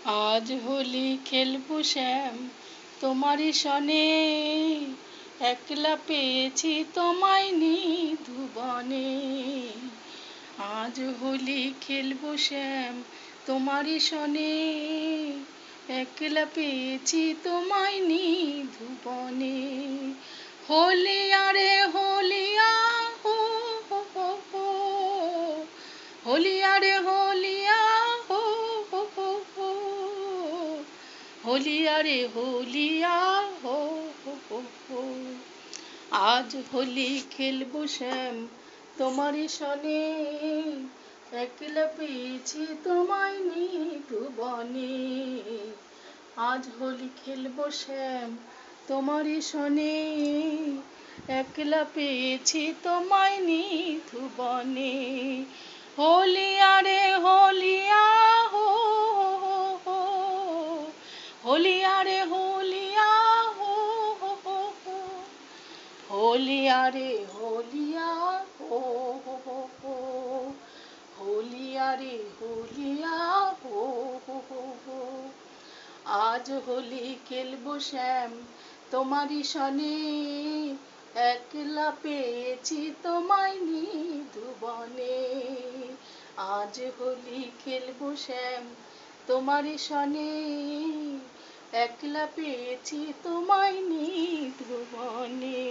আজ হোলি খেলবো শ্যাম তোমারই সনে, একলা পেয়েছি তোমায় নিধুবনে। আজ হোলি খেলবো শ্যাম তোমারই সনে, একলা পেয়েছি তোমায় নিধুবনে। হোলিয়া রে হোলিয়া হো হো হো হো, হোলিয়া রে হোলিয়া হো হো হো হো, হোলিয়া রে হোলিয়া হো হো হো হো। আজ হোলি খেলবো শ্যাম তোমারই সনে, একলা পেয়েছি তোমায় নিধুবনে। আজ হোলি খেলবো শ্যাম তোমারই সনে, একলা পেয়েছি তোমায় নিধুবনে। হোলিয়া রে হোলিয়া হো হো হো, হোলিয়া রে হোলিয়া হো হো হো হো, হোলিয়া রে হোলিয়া হো হো হো হো, হোলিয়া রে হোলিয়া হো হো হো হো। আজ হোলি খেলবো শ্যাম তোমারই সনে, একলা পেয়েছি তোমায় নিধুবনে। আজ হোলি খেলবো শ্যাম তোমারই সনে, একলা পেয়েছি তোমায় নিধুবনে।